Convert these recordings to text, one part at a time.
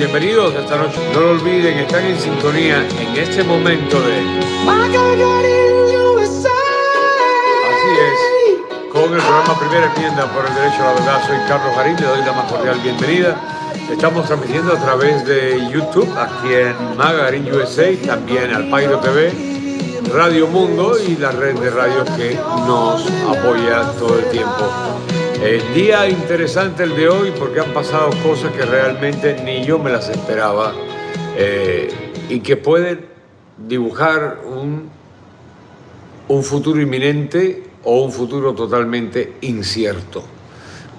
bienvenidos a esta noche. No lo olviden, están en sintonía en este momento de... Así es, con el programa Primera Enmienda por el Derecho a la Verdad. Soy Carlos Garín, le doy la más cordial bienvenida. Estamos transmitiendo a través de YouTube, aquí en Magarin USA, también al Pairo TV, Radio Mundo y la red de radios que nos apoya todo el tiempo. Día interesante el de hoy porque han pasado cosas que realmente ni yo me las esperaba y que pueden dibujar un futuro inminente o un futuro totalmente incierto.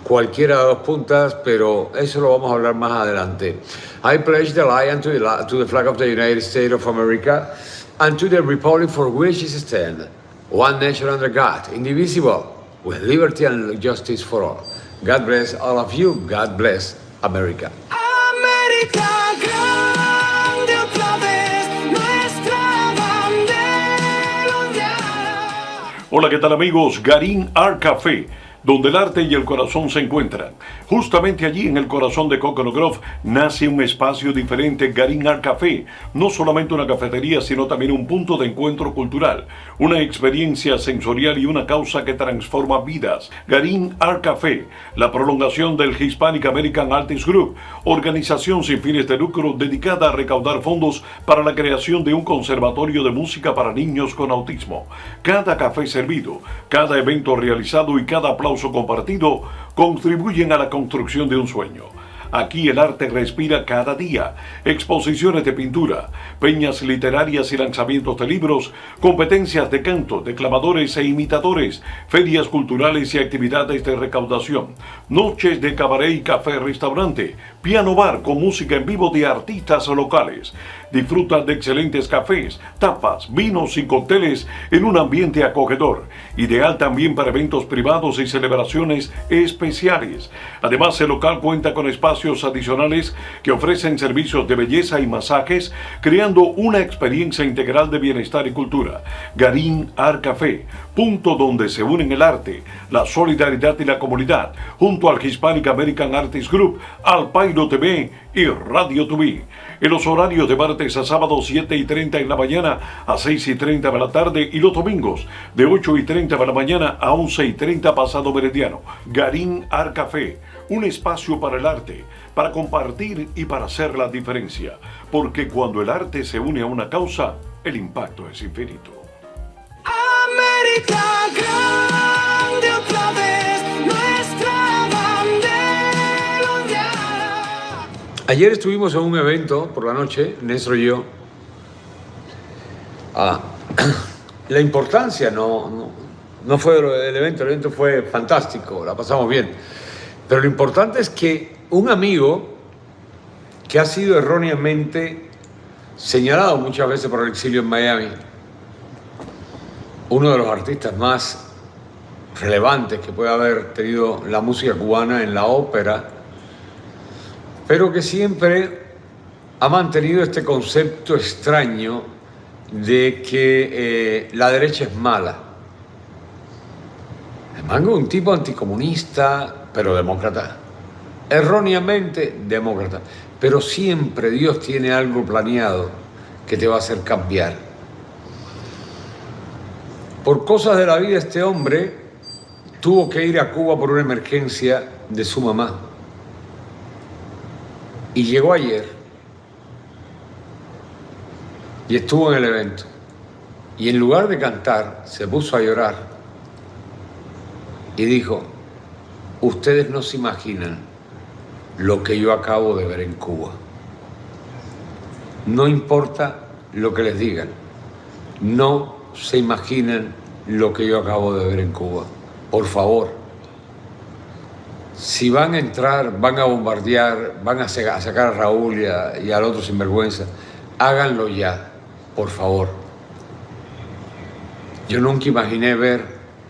Cualquiera de dos puntas, pero eso lo vamos a hablar más adelante. I pledge the alliance to the flag of the United States of America and to the republic for which it stands, one nation under God, indivisible, with liberty and justice for all. God bless all of you. God bless America. América grande otra vez, nuestra bandera. Hola, ¿qué tal amigos? Garín Art Café, donde el arte y el corazón se encuentran. Justamente allí, en el corazón de Coconut Grove, nace un espacio diferente, Garín Art Café. No solamente una cafetería, sino también un punto de encuentro cultural, una experiencia sensorial y una causa que transforma vidas. Garín Art Café, la prolongación del Hispanic American Artists Group, organización sin fines de lucro dedicada a recaudar fondos para la creación de un conservatorio de música para niños con autismo. Cada café servido, cada evento realizado y cada aplauso compartido contribuyen a la construcción de un sueño. Aquí el arte respira cada día. Exposiciones de pintura, peñas literarias y lanzamientos de libros, competencias de canto, declamadores e imitadores, ferias culturales y actividades de recaudación, noches de cabaret y café-restaurante, piano bar con música en vivo de artistas locales. Disfruta de excelentes cafés, tapas, vinos y cócteles en un ambiente acogedor, ideal también para eventos privados y celebraciones especiales. Además, el local cuenta con espacios adicionales que ofrecen servicios de belleza y masajes, creando una experiencia integral de bienestar y cultura. Garín Art Café, punto donde se unen el arte, la solidaridad y la comunidad, junto al Hispanic American Artists Group, al Pairo TV y Radio TV. En los horarios de martes a sábado 7:30 en la mañana a 6:30 de la tarde y los domingos de 8:30 de la mañana a 11:30 pasado meridiano. Garín Art Café, un espacio para el arte, para compartir y para hacer la diferencia. Porque cuando el arte se une a una causa, el impacto es infinito. América grande otra vez, nuestra bandera. Ayer estuvimos en un evento por la noche, Néstor y yo. La importancia no fue el evento fue fantástico, la pasamos bien. Pero lo importante es que un amigo que ha sido erróneamente señalado muchas veces por el exilio en Miami, uno de los artistas más relevantes que puede haber tenido la música cubana en la ópera, pero que siempre ha mantenido este concepto extraño de que la derecha es mala. El Mango es un tipo anticomunista, pero demócrata. Erróneamente demócrata. Pero siempre Dios tiene algo planeado que te va a hacer cambiar. Por cosas de la vida, este hombre tuvo que ir a Cuba por una emergencia de su mamá. Y llegó ayer. Y estuvo en el evento. Y en lugar de cantar, se puso a llorar. Y dijo: ustedes no se imaginan lo que yo acabo de ver en Cuba. No importa lo que les digan. No se imaginan lo que yo acabo de ver en Cuba. Por favor. Si van a entrar, van a bombardear, van a sacar a Raúl y al otro sinvergüenza, háganlo ya, por favor. Yo nunca imaginé ver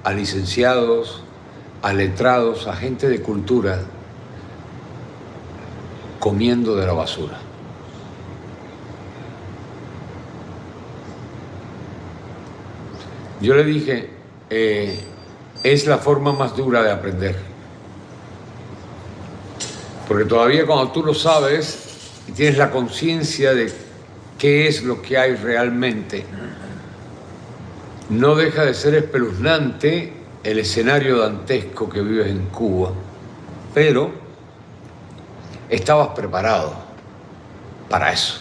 a licenciados, a letrados, a gente de cultura comiendo de la basura. Yo le dije, es la forma más dura de aprender. Porque todavía cuando tú lo sabes, y tienes la conciencia de qué es lo que hay realmente, no deja de ser espeluznante el escenario dantesco que vives en Cuba, pero estabas preparado para eso,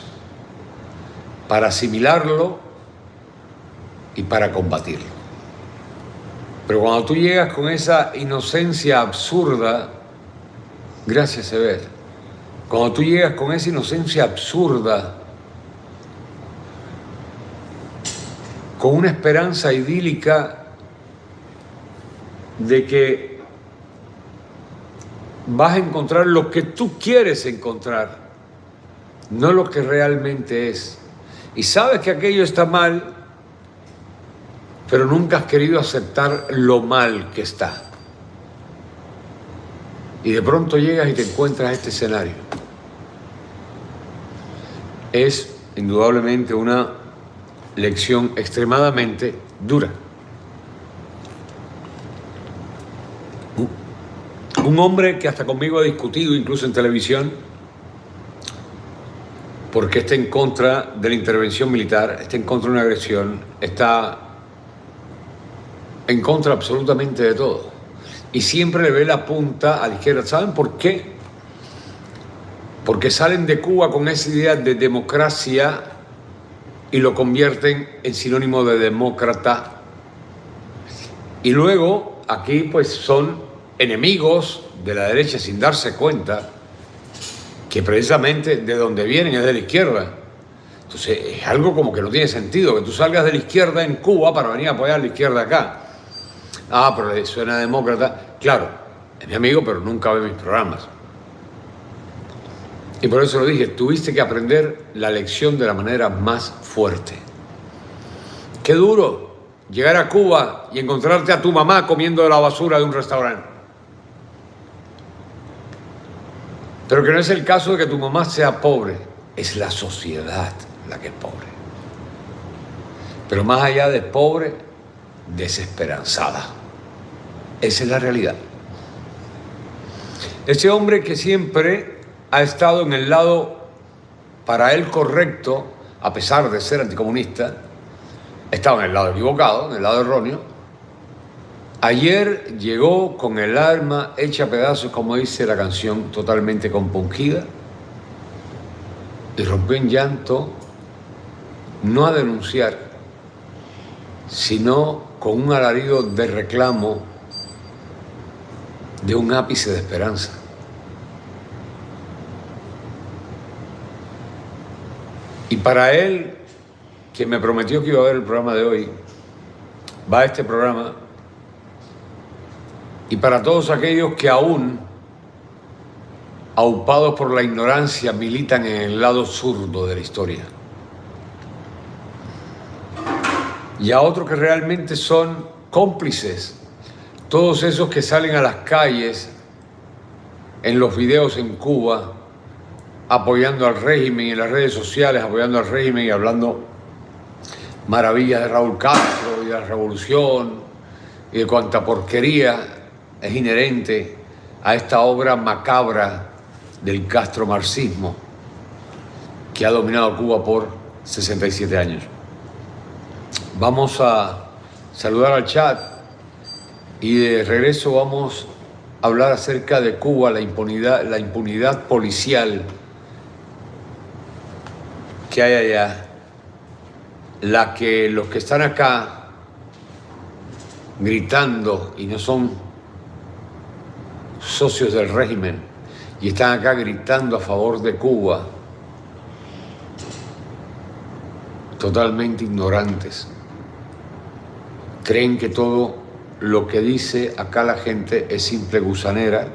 para asimilarlo y para combatirlo. Pero cuando tú llegas con esa inocencia absurda, gracias, Eber, cuando tú llegas con esa inocencia absurda, con una esperanza idílica de que vas a encontrar lo que tú quieres encontrar, no lo que realmente es. Y sabes que aquello está mal, pero nunca has querido aceptar lo mal que está. Y de pronto llegas y te encuentras este escenario. Es indudablemente una lección extremadamente dura. Un hombre que hasta conmigo ha discutido, incluso en televisión, porque está en contra de la intervención militar, está en contra de una agresión, está en contra absolutamente de todo. Y siempre le ve la punta a la izquierda. ¿Saben por qué? Porque salen de Cuba con esa idea de democracia y lo convierten en sinónimo de demócrata. Y luego aquí pues son enemigos de la derecha sin darse cuenta que precisamente de donde vienen es de la izquierda. Entonces es algo como que no tiene sentido que tú salgas de la izquierda en Cuba para venir a apoyar a la izquierda acá. Ah, pero le suena demócrata. Claro, es mi amigo, pero nunca ve mis programas. Y por eso lo dije, tuviste que aprender la lección de la manera más fuerte. Qué duro llegar a Cuba y encontrarte a tu mamá comiendo de la basura de un restaurante. Pero que no es el caso de que tu mamá sea pobre, es la sociedad la que es pobre. Pero más allá de pobre, desesperanzada. Esa es la realidad. Ese hombre que siempre ha estado en el lado para él correcto, a pesar de ser anticomunista, estaba en el lado equivocado, en el lado erróneo. Ayer llegó con el alma hecha a pedazos, como dice la canción, totalmente compungida, y rompió en llanto, no a denunciar, sino con un alarido de reclamo de un ápice de esperanza. Y para él, que me prometió que iba a ver el programa de hoy, va a este programa. Y para todos aquellos que aún, aupados por la ignorancia, militan en el lado zurdo de la historia. Y a otros que realmente son cómplices, todos esos que salen a las calles, en los videos en Cuba, apoyando al régimen, en las redes sociales, apoyando al régimen y hablando maravillas de Raúl Castro y de la revolución y de cuanta porquería es inherente a esta obra macabra del castromarxismo que ha dominado Cuba por 67 años. Vamos a saludar al chat y de regreso vamos a hablar acerca de Cuba, la impunidad policial que hay allá, la que los que están acá gritando y no son socios del régimen y están acá gritando a favor de Cuba, totalmente ignorantes. Creen que todo lo que dice acá la gente es simple gusanera,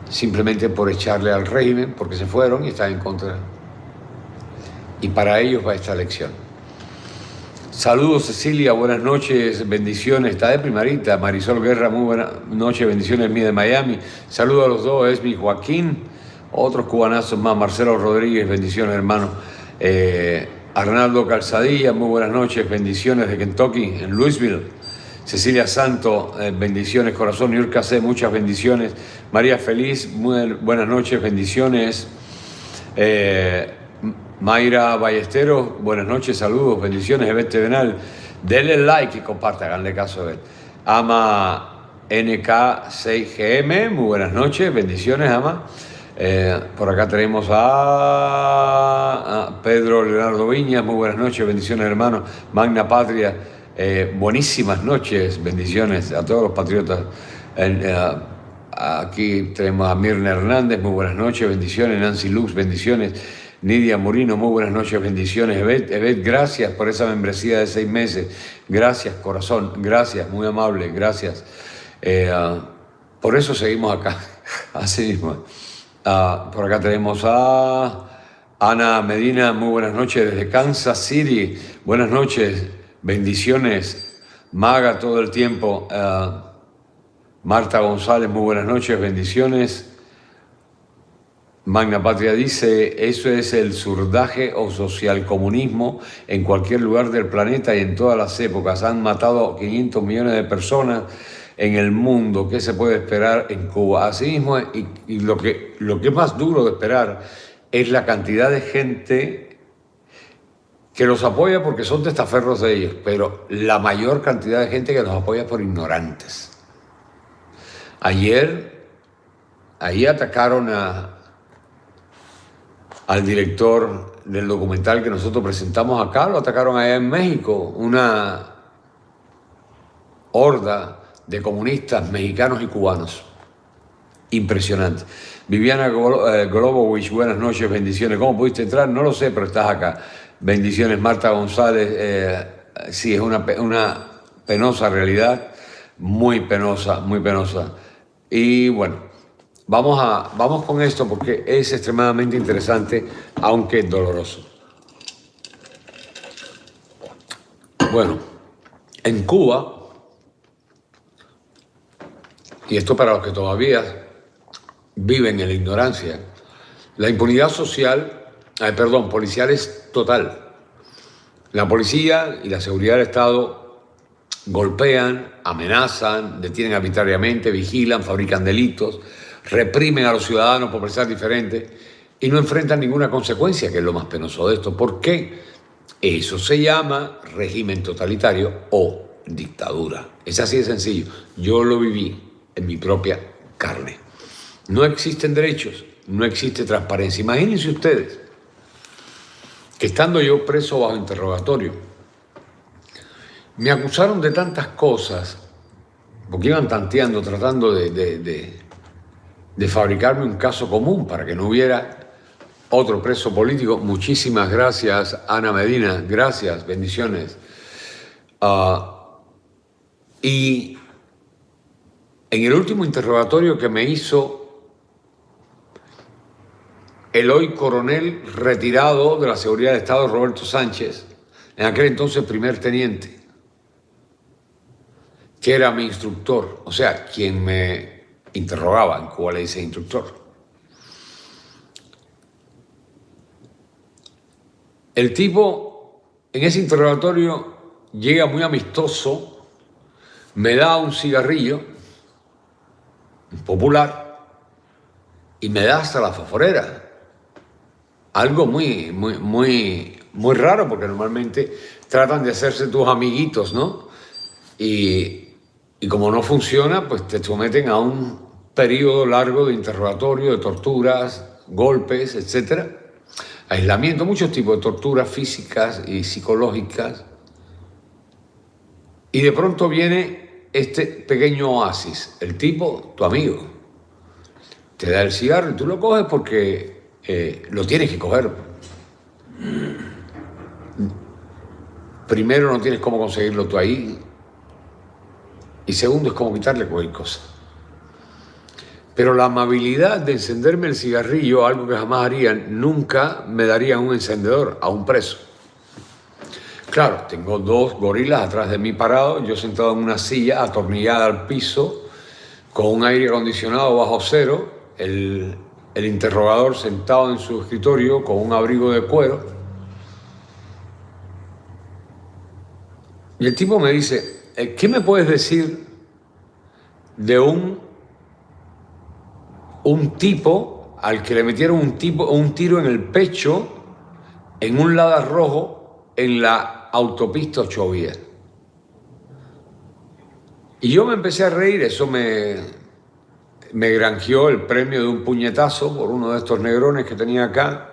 simplemente por echarle al régimen, porque se fueron y están en contra. Y para ellos va esta lección. Saludos, Cecilia, buenas noches, bendiciones. Está de primarita. Marisol Guerra, muy buenas noches, bendiciones mías de Miami. Saludos a los dos, Esmi, Joaquín, otros cubanazos más. Marcelo Rodríguez, bendiciones, hermano. Arnaldo Calzadilla, muy buenas noches, bendiciones de Kentucky, en Louisville. Cecilia Santo, bendiciones, corazón. Niurka C, muchas bendiciones. María Feliz, muy buenas noches, bendiciones. Mayra Ballesteros, buenas noches, saludos, bendiciones, Evete Benal. Denle like y compartan, háganle caso a él. Ama NK6GM, muy buenas noches, bendiciones, Ama. Por acá tenemos a Pedro Leonardo Viñas, muy buenas noches, bendiciones, hermano. Magna Patria, buenísimas noches, bendiciones a todos los patriotas. Aquí tenemos a Mirna Hernández, muy buenas noches, bendiciones. Nancy Lux, bendiciones. Nidia Morino, muy buenas noches, bendiciones. Evet, gracias por esa membresía de 6 meses. Gracias, corazón, gracias, muy amable, gracias. Por eso seguimos acá, así mismo. Por acá tenemos a Ana Medina, muy buenas noches desde Kansas City. Buenas noches, bendiciones. Maga todo el tiempo. Marta González, muy buenas noches, bendiciones. Magna Patria dice, eso es el surdaje o socialcomunismo en cualquier lugar del planeta y en todas las épocas. Han matado 500 millones de personas en el mundo. ¿Qué se puede esperar en Cuba? Así mismo, y lo que es más duro de esperar es la cantidad de gente que los apoya porque son testaferros de ellos, pero la mayor cantidad de gente que los apoya por ignorantes. Ahí atacaron al director del documental que nosotros presentamos acá, lo atacaron allá en México, una horda de comunistas mexicanos y cubanos. Impresionante. Viviana Globowicz, buenas noches, bendiciones. ¿Cómo pudiste entrar? No lo sé, pero estás acá. Bendiciones. Marta González, sí, es una penosa realidad, muy penosa, muy penosa. Y bueno, vamos con esto porque es extremadamente interesante, aunque doloroso. Bueno, en Cuba, y esto para los que todavía viven en la ignorancia, la impunidad policial es total. La policía y la seguridad del Estado golpean, amenazan, detienen arbitrariamente, vigilan, fabrican delitos, reprimen a los ciudadanos por pensar diferente y no enfrentan ninguna consecuencia, que es lo más penoso de esto. ¿Por qué? Eso se llama régimen totalitario o dictadura. Es así de sencillo. Yo lo viví en mi propia carne. No existen derechos, no existe transparencia. Imagínense ustedes que estando yo preso bajo interrogatorio, me acusaron de tantas cosas, porque iban tanteando, tratando de fabricarme un caso común para que no hubiera otro preso político. Muchísimas gracias, Ana Medina, gracias, bendiciones. Y en el último interrogatorio que me hizo el hoy coronel retirado de la Seguridad del Estado, Roberto Sánchez, en aquel entonces primer teniente, que era mi instructor, o sea, quien me interrogaba, en Cuba le dice instructor. El tipo, en ese interrogatorio, llega muy amistoso, me da un cigarrillo popular y me da hasta la fosforera. Algo muy raro, porque normalmente tratan de hacerse tus amiguitos, ¿no? Y como no funciona, pues te someten a un periodo largo de interrogatorio, de torturas, golpes, etc. Aislamiento, muchos tipos de torturas físicas y psicológicas. Y de pronto viene este pequeño oasis. El tipo, tu amigo, te da el cigarro y tú lo coges porque lo tienes que coger. Primero, no tienes cómo conseguirlo tú ahí. Y segundo, es como quitarle cualquier cosa. Pero la amabilidad de encenderme el cigarrillo, algo que jamás harían, nunca me darían un encendedor a un preso. Claro, tengo 2 gorilas atrás de mí parados, yo sentado en una silla atornillada al piso, con un aire acondicionado bajo cero, el interrogador sentado en su escritorio con un abrigo de cuero. Y el tipo me dice, ¿qué me puedes decir de un tipo al que le metieron un tiro en el pecho en un Lada rojo en la autopista Ochovía. Y yo me empecé a reír, eso me granjeó el premio de un puñetazo por uno de estos negrones que tenía acá.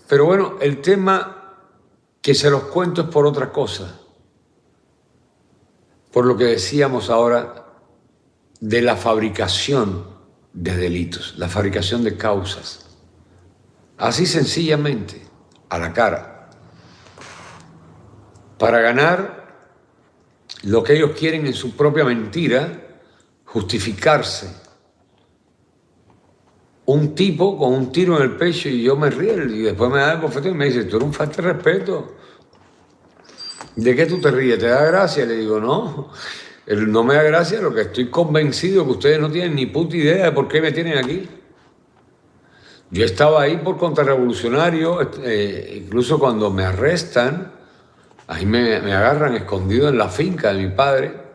Pero bueno, el tema que se los cuento es por otra cosa, por lo que decíamos ahora de la fabricación de delitos, la fabricación de causas. Así sencillamente, a la cara, para ganar lo que ellos quieren en su propia mentira, justificarse. Un tipo con un tiro en el pecho y yo me río y después me da el bofetón y me dice, tú eres un falta de respeto. ¿De qué tú te ríes? ¿Te da gracia? Le digo, no, no me da gracia, lo que estoy convencido que ustedes no tienen ni puta idea de por qué me tienen aquí. Yo estaba ahí por contrarrevolucionario, incluso cuando me arrestan, ahí me agarran escondido en la finca de mi padre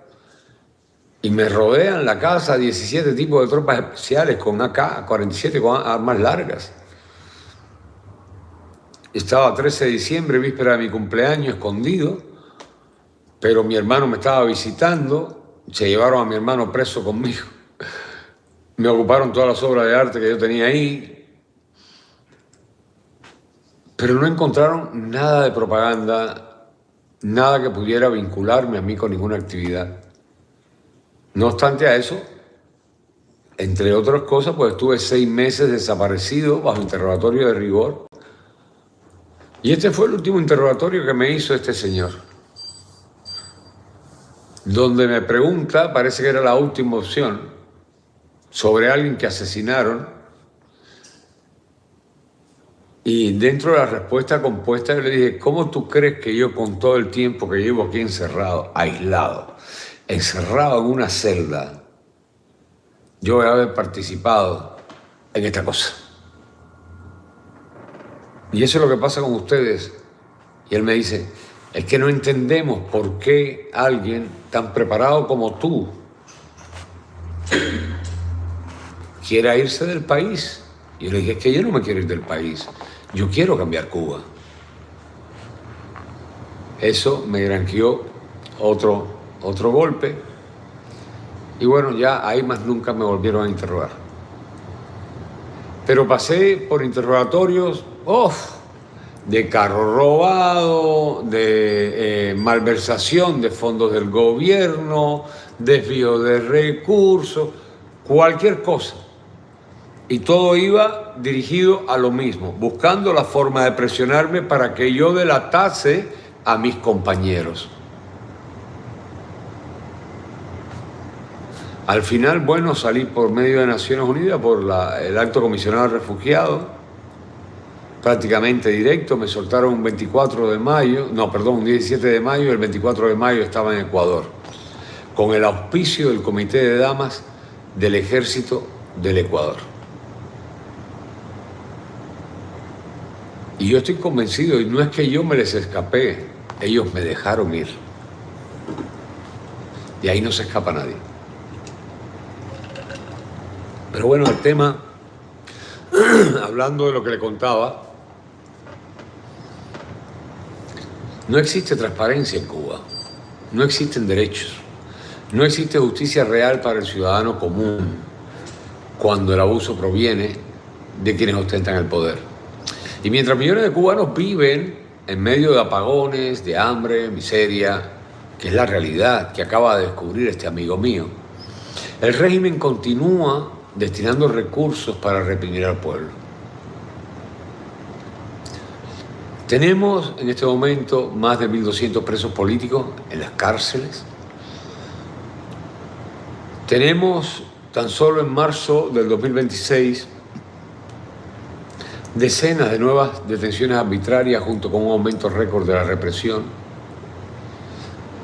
y me rodean la casa 17 tipos de tropas especiales con AK-47 con armas largas. Estaba 13 de diciembre, víspera de mi cumpleaños, escondido, pero mi hermano me estaba visitando, se llevaron a mi hermano preso conmigo. Me ocuparon todas las obras de arte que yo tenía ahí, pero no encontraron nada de propaganda, nada que pudiera vincularme a mí con ninguna actividad. No obstante a eso, entre otras cosas, pues estuve 6 meses desaparecido bajo interrogatorio de rigor. Y este fue el último interrogatorio que me hizo este señor, donde me pregunta, parece que era la última opción, sobre alguien que asesinaron. Y dentro de la respuesta compuesta yo le dije, ¿cómo tú crees que yo con todo el tiempo que llevo aquí encerrado, aislado, encerrado en una celda, yo voy a haber participado en esta cosa? Y eso es lo que pasa con ustedes. Y él me dice, es que no entendemos por qué alguien tan preparado como tú quiera irse del país. Y yo le dije, es que yo no me quiero ir del país, yo quiero cambiar Cuba. Eso me granjeó otro golpe. Y bueno, ya ahí más nunca me volvieron a interrogar. Pero pasé por interrogatorios, de carro robado, de malversación de fondos del gobierno, desvío de recursos, cualquier cosa. Y todo iba dirigido a lo mismo, buscando la forma de presionarme para que yo delatase a mis compañeros. Al final, bueno, salí por medio de Naciones Unidas por el Alto Comisionado de Refugiados, prácticamente directo. Me soltaron un 24 de mayo, un 17 de mayo, y el 24 de mayo estaba en Ecuador, con el auspicio del Comité de Damas del Ejército del Ecuador. Y yo estoy convencido, y no es que yo me les escapé, ellos me dejaron ir. Y ahí no se escapa nadie. Pero bueno, el tema, hablando de lo que le contaba, no existe transparencia en Cuba, no existen derechos, no existe justicia real para el ciudadano común cuando el abuso proviene de quienes ostentan el poder. Y mientras millones de cubanos viven en medio de apagones, de hambre, miseria, que es la realidad que acaba de descubrir este amigo mío, el régimen continúa destinando recursos para reprimir al pueblo. Tenemos en este momento más de 1.200 presos políticos en las cárceles. Tenemos tan solo en marzo del 2026 decenas de nuevas detenciones arbitrarias junto con un aumento récord de la represión.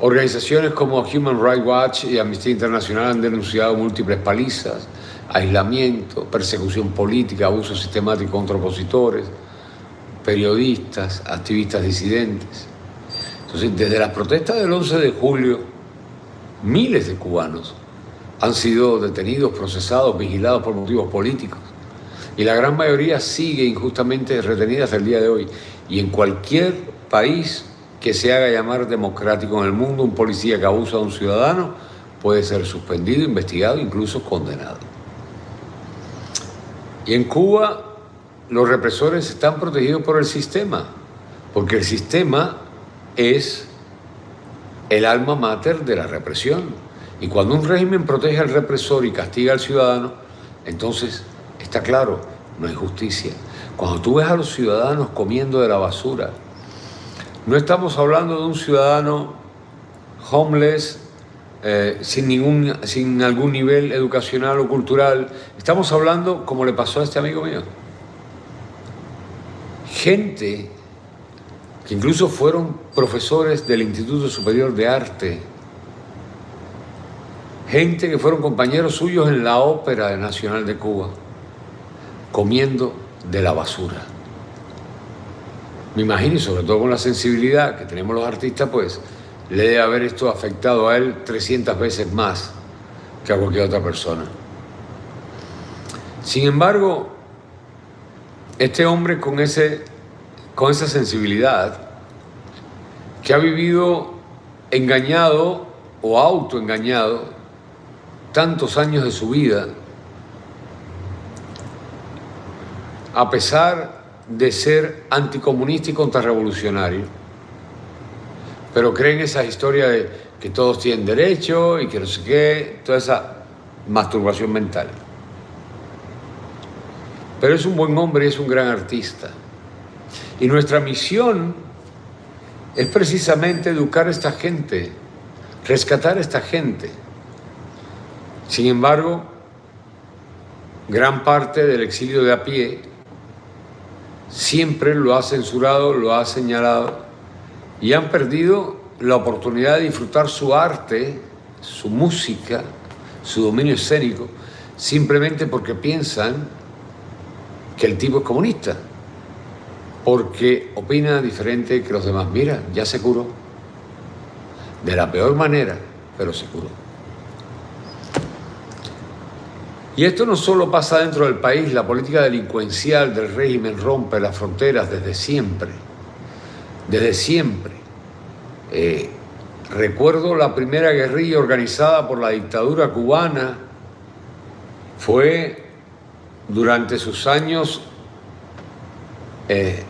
Organizaciones como Human Rights Watch y Amnistía Internacional han denunciado múltiples palizas, aislamiento, persecución política, abuso sistemático contra opositores, periodistas, activistas disidentes. Entonces, desde las protestas del 11 de julio, miles de cubanos han sido detenidos, procesados, vigilados por motivos políticos. Y la gran mayoría sigue injustamente retenida hasta el día de hoy. Y en cualquier país que se haga llamar democrático en el mundo, un policía que abusa de un ciudadano puede ser suspendido, investigado, incluso condenado. Y en Cuba los represores están protegidos por el sistema, porque el sistema es el alma mater de la represión. Y cuando un régimen protege al represor y castiga al ciudadano, entonces está claro, no hay justicia. Cuando tú ves a los ciudadanos comiendo de la basura, no estamos hablando de un ciudadano homeless, sin algún nivel educacional o cultural. Estamos hablando, como le pasó a este amigo mío, gente que incluso fueron profesores del Instituto Superior de Arte, gente que fueron compañeros suyos en la Ópera Nacional de Cuba, comiendo de la basura. Me imagino, y sobre todo con la sensibilidad que tenemos los artistas, pues le debe haber esto afectado a él 300 veces más que a cualquier otra persona. Sin embargo, este hombre con esa sensibilidad, que ha vivido engañado o autoengañado tantos años de su vida, a pesar de ser anticomunista y contrarrevolucionario, pero creen esas historias de que todos tienen derecho y que no sé qué, toda esa masturbación mental. Pero es un buen hombre y es un gran artista. Y nuestra misión es precisamente educar a esta gente, rescatar a esta gente. Sin embargo, gran parte del exilio de a pie siempre lo ha censurado, lo ha señalado, y han perdido la oportunidad de disfrutar su arte, su música, su dominio escénico, simplemente porque piensan que el tipo es comunista, porque opina diferente que los demás. Mira, ya se curó, de la peor manera, pero se curó. Y esto no solo pasa dentro del país, la política delincuencial del régimen rompe las fronteras desde siempre. Desde siempre. Recuerdo la primera guerrilla organizada por la dictadura cubana, fue durante sus años de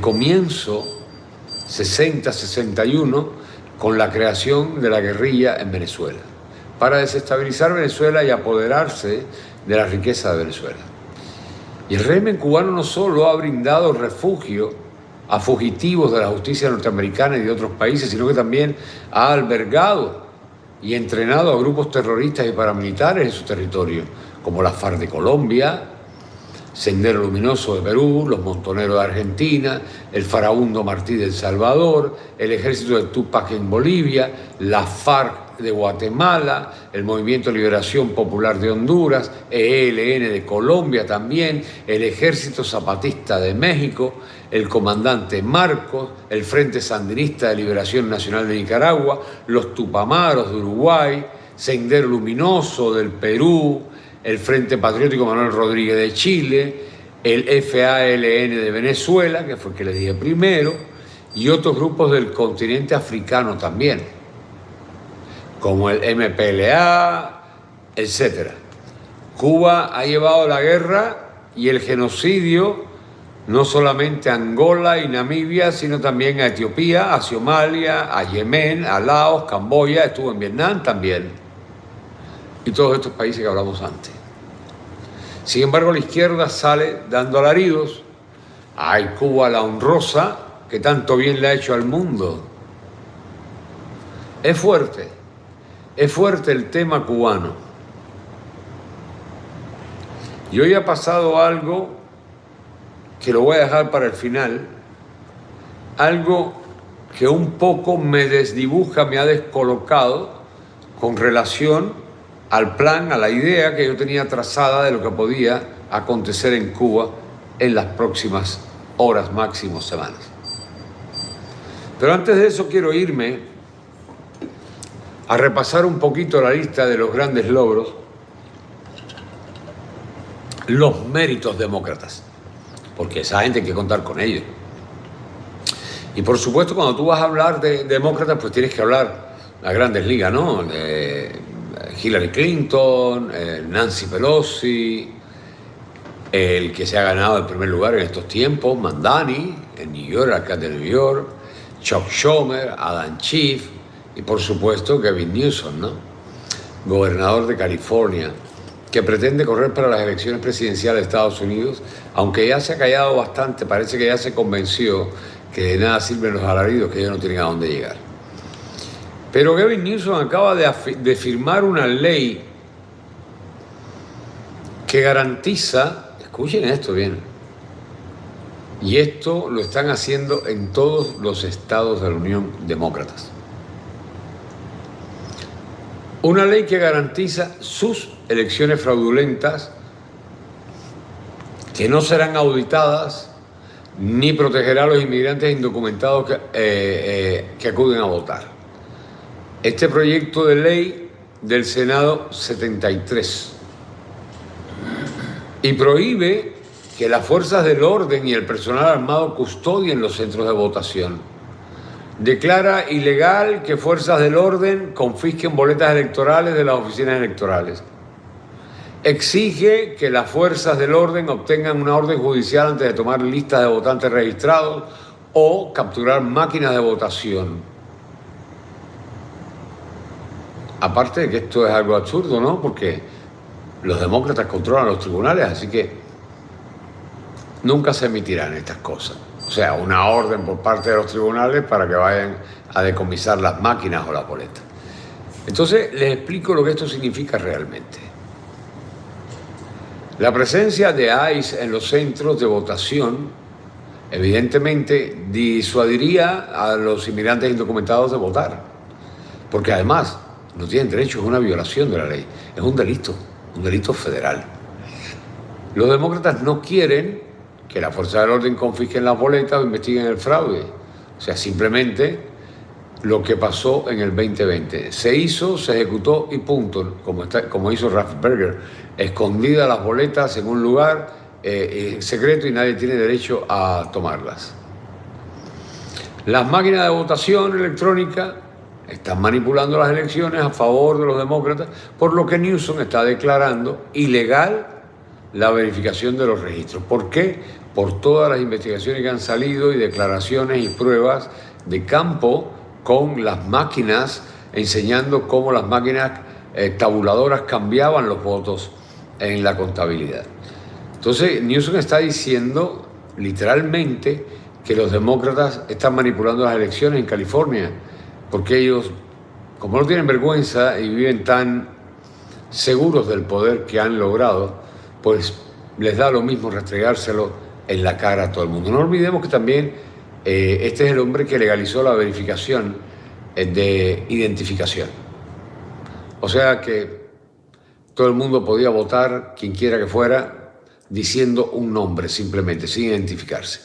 comienzo, 60-61, con la creación de la guerrilla en Venezuela, para desestabilizar Venezuela y apoderarse de la riqueza de Venezuela. Y el régimen cubano no solo ha brindado refugio a fugitivos de la justicia norteamericana y de otros países, sino que también ha albergado y entrenado a grupos terroristas y paramilitares en su territorio, como la FARC de Colombia, Sendero Luminoso de Perú, los Montoneros de Argentina, el Farabundo Martí de El Salvador, el Ejército de Tupac en Bolivia, la FARC de Guatemala, el Movimiento de Liberación Popular de Honduras, ELN de Colombia también, el Ejército Zapatista de México, el Comandante Marcos, el Frente Sandinista de Liberación Nacional de Nicaragua, los Tupamaros de Uruguay, Sendero Luminoso del Perú, el Frente Patriótico Manuel Rodríguez de Chile, el FALN de Venezuela, que fue el que les dije primero, y otros grupos del continente africano también, como el MPLA, etc. Cuba ha llevado la guerra y el genocidio no solamente a Angola y Namibia, sino también a Etiopía, a Somalia, a Yemen, a Laos, Camboya, estuvo en Vietnam también, y todos estos países que hablamos antes. Sin embargo, la izquierda sale dando alaridos. ¡Ay, Cuba la honrosa, que tanto bien le ha hecho al mundo! Es fuerte el tema cubano. Y hoy ha pasado algo que lo voy a dejar para el final, algo que un poco me desdibuja, me ha descolocado con relación al plan, a la idea que yo tenía trazada de lo que podía acontecer en Cuba en las próximas horas, máximo semanas. Pero antes de eso quiero irme a repasar un poquito la lista de los grandes logros, los méritos demócratas, porque esa gente hay que contar con ellos. Y por supuesto, cuando tú vas a hablar de demócratas, pues tienes que hablar las grandes ligas, ¿no? Hillary Clinton, Nancy Pelosi, el que se ha ganado el primer lugar en estos tiempos, Mandani, en New York, alcalde de New York, Chuck Schumer, Adam Schiff y por supuesto Gavin Newsom, ¿no? Gobernador de California, que pretende correr para las elecciones presidenciales de Estados Unidos, aunque ya se ha callado bastante, parece que ya se convenció que de nada sirven los alaridos, que ellos no tienen a dónde llegar. Pero Gavin Newsom acaba de firmar una ley que garantiza, escuchen esto bien, y esto lo están haciendo en todos los estados de la Unión demócratas. Una ley que garantiza sus elecciones fraudulentas, que no serán auditadas, ni protegerá a los inmigrantes indocumentados que acuden a votar. Este proyecto de ley del Senado 73 y prohíbe que las fuerzas del orden y el personal armado custodien los centros de votación. Declara ilegal que fuerzas del orden confisquen boletas electorales de las oficinas electorales. Exige que las fuerzas del orden obtengan una orden judicial antes de tomar listas de votantes registrados o capturar máquinas de votación. Aparte de que esto es algo absurdo, ¿no? Porque los demócratas controlan los tribunales, así que nunca se emitirán estas cosas. O sea, una orden por parte de los tribunales para que vayan a decomisar las máquinas o las boletas. Entonces, les explico lo que esto significa realmente. La presencia de ICE en los centros de votación, evidentemente, disuadiría a los inmigrantes indocumentados de votar. Porque además, no tienen derecho, es una violación de la ley, es un delito federal. Los demócratas no quieren que la fuerza del orden confisquen las boletas o investiguen el fraude. O sea, simplemente lo que pasó en el 2020. Se hizo, se ejecutó y punto, como hizo Raffensperger, escondidas las boletas en un lugar secreto y nadie tiene derecho a tomarlas. Las máquinas de votación electrónica están manipulando las elecciones a favor de los demócratas, por lo que Newsom está declarando ilegal la verificación de los registros. ¿Por qué? Por todas las investigaciones que han salido y declaraciones y pruebas de campo con las máquinas, enseñando cómo las máquinas tabuladoras cambiaban los votos en la contabilidad. Entonces, Newsom está diciendo literalmente que los demócratas están manipulando las elecciones en California, porque ellos, como no tienen vergüenza y viven tan seguros del poder que han logrado, pues les da lo mismo restregárselo en la cara a todo el mundo. No olvidemos que también este es el hombre que legalizó la verificación de identificación. O sea que todo el mundo podía votar, quien quiera que fuera, diciendo un nombre simplemente, sin identificarse.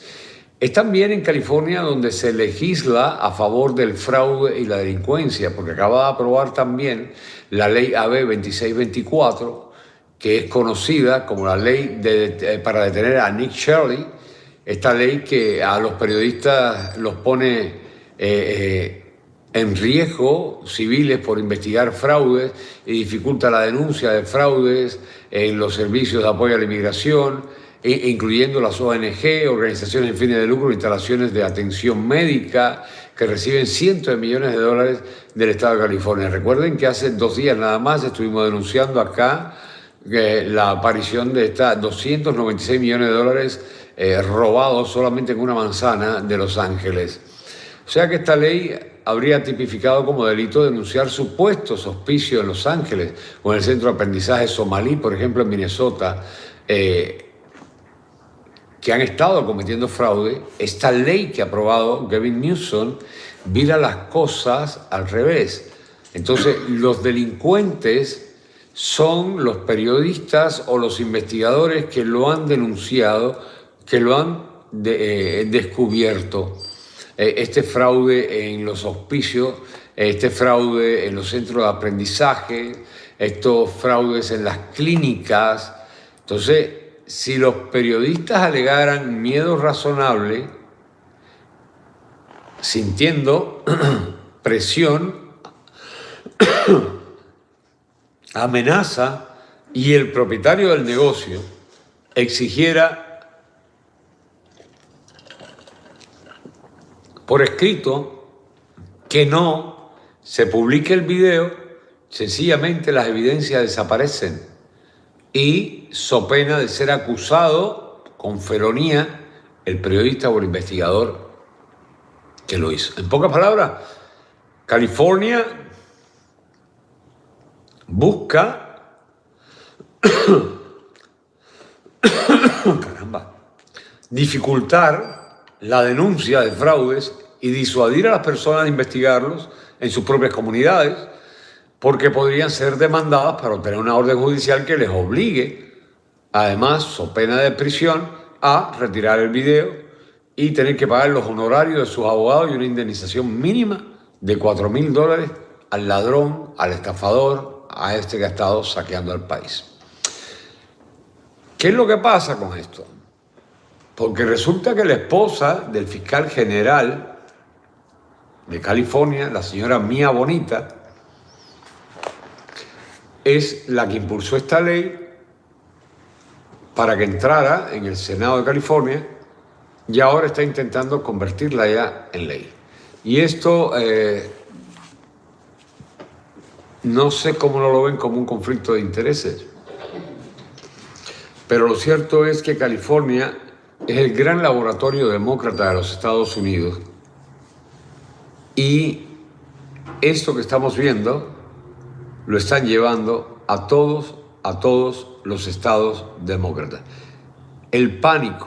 Es también en California donde se legisla a favor del fraude y la delincuencia, porque acaba de aprobar también la ley AB 2624, que es conocida como la ley para detener a Nick Shirley, esta ley que a los periodistas los pone en riesgo civiles por investigar fraudes y dificulta la denuncia de fraudes en los servicios de apoyo a la inmigración, incluyendo las ONG, organizaciones sin fines de lucro, instalaciones de atención médica que reciben cientos de millones de dólares del Estado de California. Recuerden que hace 2 días nada más estuvimos denunciando acá la aparición de estas 296 millones de dólares robados solamente en una manzana de Los Ángeles. O sea que esta ley habría tipificado como delito denunciar supuestos auspicios en Los Ángeles o en el centro de aprendizaje somalí, por ejemplo en Minnesota, que han estado cometiendo fraude. Esta ley que ha aprobado Gavin Newsom vira las cosas al revés. Entonces, los delincuentes son los periodistas o los investigadores que lo han denunciado, que lo han descubierto. este fraude en los hospicios, este fraude en los centros de aprendizaje, estos fraudes en las clínicas. Entonces, si los periodistas alegaran miedo razonable, sintiendo presión, amenaza, y el propietario del negocio exigiera por escrito que no se publique el video, sencillamente las evidencias desaparecen y, so pena de ser acusado con felonía, el periodista o el investigador que lo hizo. En pocas palabras, California busca dificultar la denuncia de fraudes y disuadir a las personas de investigarlos en sus propias comunidades, porque podrían ser demandadas para obtener una orden judicial que les obligue, además, so pena de prisión, a retirar el video y tener que pagar los honorarios de sus abogados y una indemnización mínima de $4,000 al ladrón, al estafador, a este que ha estado saqueando el país. ¿Qué es lo que pasa con esto? Porque resulta que la esposa del fiscal general de California, la señora Mia Bonita, es la que impulsó esta ley para que entrara en el Senado de California y ahora está intentando convertirla ya en ley. Y esto no sé cómo no lo ven como un conflicto de intereses, pero lo cierto es que California es el gran laboratorio demócrata de los Estados Unidos y esto que estamos viendo lo están llevando a todos los estados demócratas. El pánico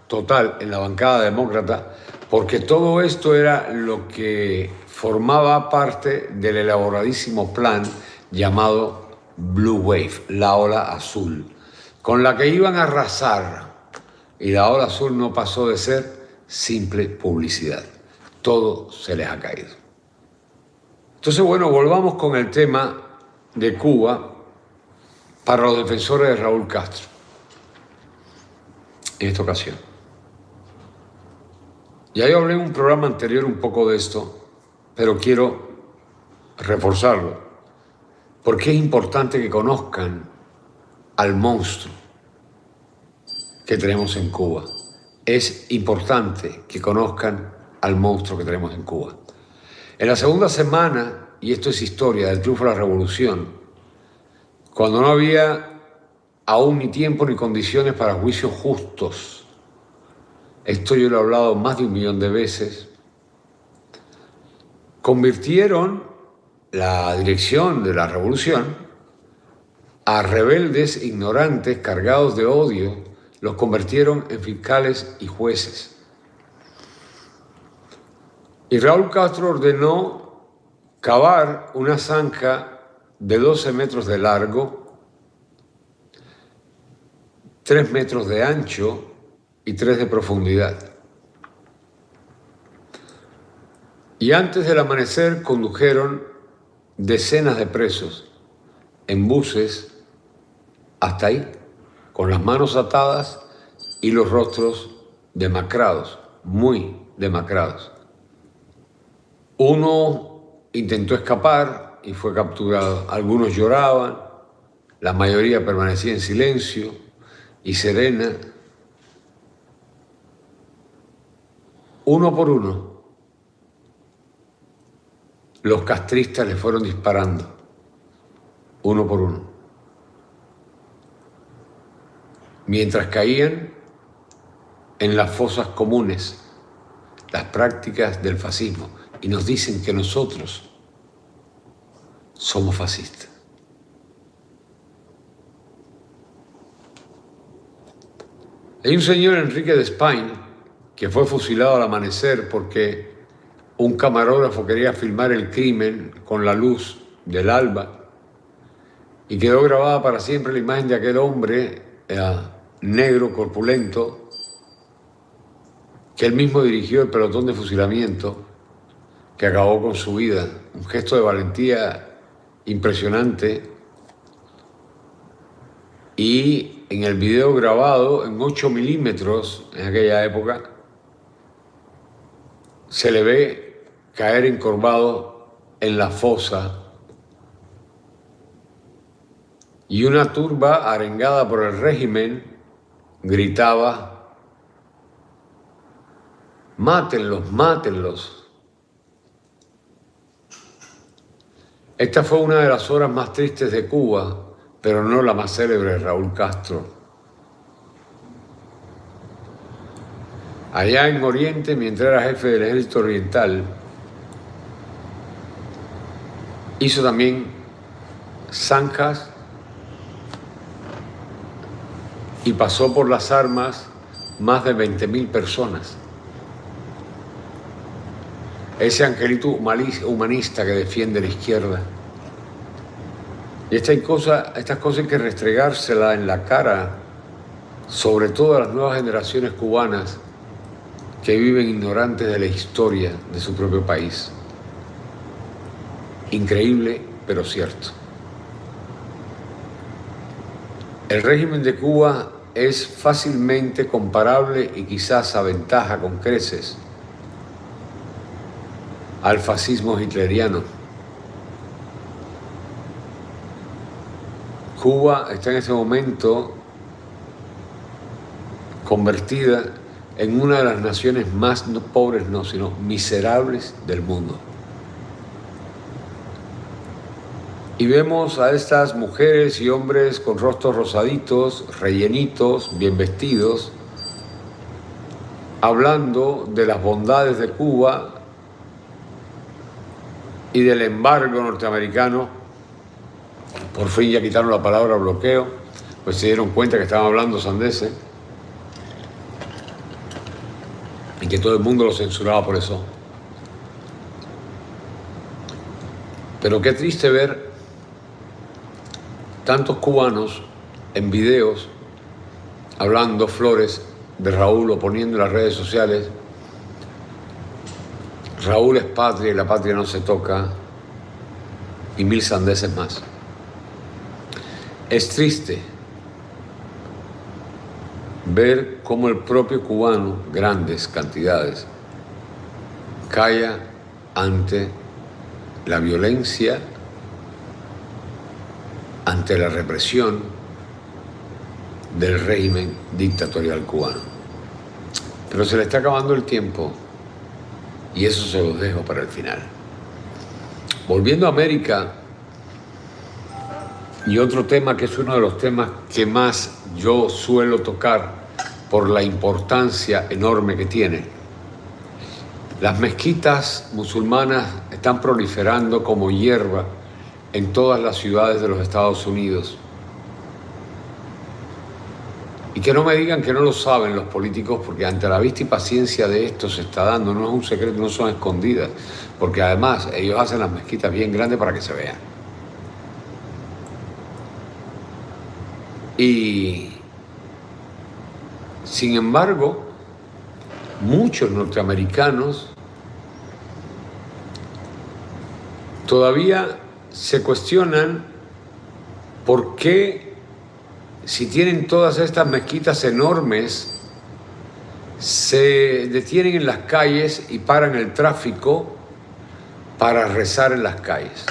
total en la bancada demócrata, porque todo esto era lo que formaba parte del elaboradísimo plan llamado Blue Wave, la ola azul, con la que iban a arrasar. Y la ola azul no pasó de ser simple publicidad. Todo se les ha caído. Entonces, bueno, volvamos con el tema de Cuba para los defensores de Raúl Castro en esta ocasión. Ya yo hablé en un programa anterior un poco de esto, pero quiero reforzarlo, porque es importante que conozcan al monstruo que tenemos en Cuba. Es importante que conozcan al monstruo que tenemos en Cuba. En la segunda semana, y esto es historia del triunfo de la revolución, cuando no había aún ni tiempo ni condiciones para juicios justos, esto yo lo he hablado más de 1 millón de veces, convirtieron la dirección de la revolución a rebeldes ignorantes cargados de odio, los convirtieron en fiscales y jueces. Y Raúl Castro ordenó cavar una zanja de 12 metros de largo, 3 metros de ancho y 3 de profundidad. Y antes del amanecer condujeron decenas de presos en buses hasta ahí, con las manos atadas y los rostros demacrados, muy demacrados. Uno intentó escapar y fue capturado. Algunos lloraban, la mayoría permanecía en silencio y serena. Uno por uno, los castristas le fueron disparando, uno por uno, mientras caían en las fosas comunes las prácticas del fascismo y nos dicen que nosotros somos fascistas. Hay un señor, Enrique Despain, que fue fusilado al amanecer porque un camarógrafo quería filmar el crimen con la luz del alba y quedó grabada para siempre la imagen de aquel hombre negro, corpulento, que él mismo dirigió el pelotón de fusilamiento que acabó con su vida. Un gesto de valentía impresionante. Y en el video grabado en 8 milímetros en aquella época, se le ve caer encorvado en la fosa y una turba arengada por el régimen gritaba: "Mátenlos, mátenlos". Esta fue una de las horas más tristes de Cuba, pero no la más célebre de Raúl Castro. Allá en Oriente, mientras era jefe del Ejército Oriental, hizo también zanjas y pasó por las armas más de 20.000 personas. Ese angelito humanista que defiende la izquierda. Y estas cosas hay que restregárselas en la cara, sobre todo a las nuevas generaciones cubanas que viven ignorantes de la historia de su propio país. Increíble, pero cierto. El régimen de Cuba es fácilmente comparable y quizás aventaja con creces al fascismo hitleriano. Cuba está en ese momento convertida en una de las naciones más no pobres, no, sino miserables del mundo. Y vemos a estas mujeres y hombres con rostros rosaditos, rellenitos, bien vestidos, hablando de las bondades de Cuba y del embargo norteamericano. Por fin ya quitaron la palabra bloqueo, pues se dieron cuenta que estaban hablando sandeces y que todo el mundo lo censuraba por eso. Pero qué triste ver tantos cubanos en videos hablando flores de Raúl o poniendo en las redes sociales: Raúl es patria y la patria no se toca, y 1000 sandeces más. Es triste ver cómo el propio cubano, grandes cantidades, calla ante la violencia, ante la represión del régimen dictatorial cubano. Pero se le está acabando el tiempo y eso se los dejo para el final. Volviendo a América, y otro tema que es uno de los temas que más yo suelo tocar por la importancia enorme que tiene. Las mezquitas musulmanas están proliferando como hierba en todas las ciudades de los Estados Unidos. Y que no me digan que no lo saben los políticos, porque ante la vista y paciencia de esto se está dando, no es un secreto, no son escondidas, porque además ellos hacen las mezquitas bien grandes para que se vean. Y sin embargo, muchos norteamericanos todavía se cuestionan por qué, si tienen todas estas mezquitas enormes, se detienen en las calles y paran el tráfico para rezar en las calles.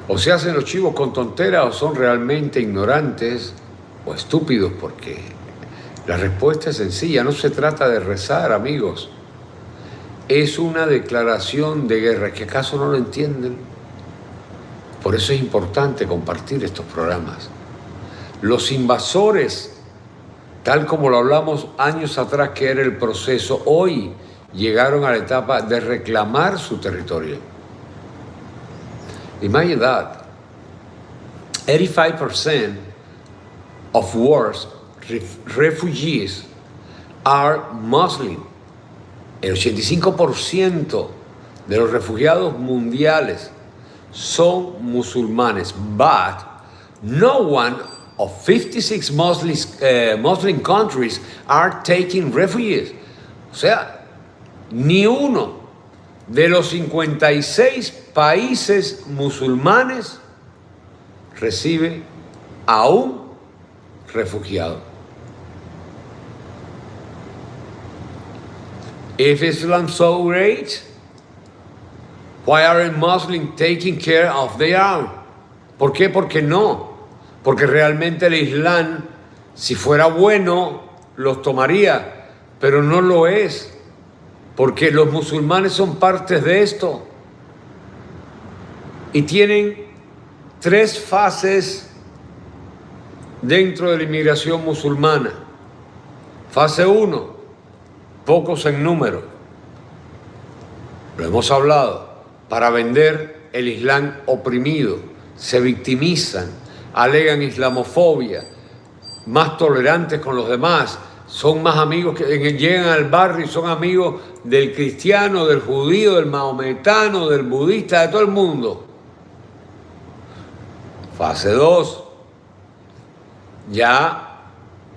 O se hacen los chivos con tonteras o son realmente ignorantes o estúpidos, porque la respuesta es sencilla. No se trata de rezar, amigos. Es una declaración de guerra. ¿Que acaso no lo entienden? Por eso es importante compartir estos programas. Los invasores, tal como lo hablamos años atrás que era el proceso, hoy llegaron a la etapa de reclamar su territorio. Imagine that. 85% of world's refugees are Muslim. El 85% de los refugiados mundiales son musulmanes. But no one of 56 Muslim countries are taking refugees. O sea, ni uno de los 56 países musulmanes recibe a un refugiado. If Islam so great, why aren't Muslims taking care of their own? ¿Por qué? Porque no. Porque realmente el Islam, si fuera bueno, los tomaría, pero no lo es. Porque los musulmanes son partes de esto. Y tienen 3 fases dentro de la inmigración musulmana. Fase 1, pocos en número. Lo hemos hablado. Para vender el Islam oprimido, se victimizan, alegan islamofobia, más tolerantes con los demás, son más amigos, llegan al barrio y son amigos del cristiano, del judío, del maometano, del budista, de todo el mundo. Fase 2, ya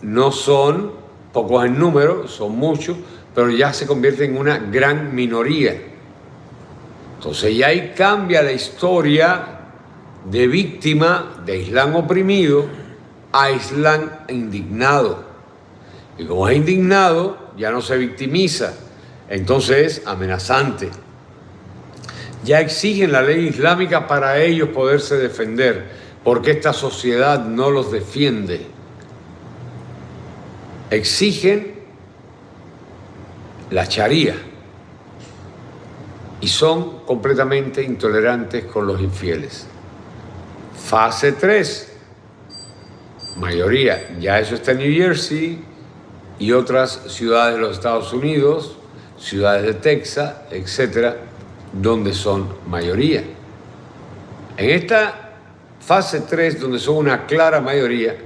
no son pocos en número, son muchos, pero ya se convierten en una gran minoría. Entonces ya ahí cambia la historia de víctima de Islam oprimido a Islam indignado. Y como es indignado, ya no se victimiza, entonces es amenazante. Ya exigen la ley islámica para ellos poderse defender, porque esta sociedad no los defiende. Exigen la Sharia y son completamente intolerantes con los infieles. Fase 3, mayoría, ya eso está en New Jersey y otras ciudades de los Estados Unidos, ciudades de Texas, etcétera, donde son mayoría. En esta fase 3, donde son una clara mayoría,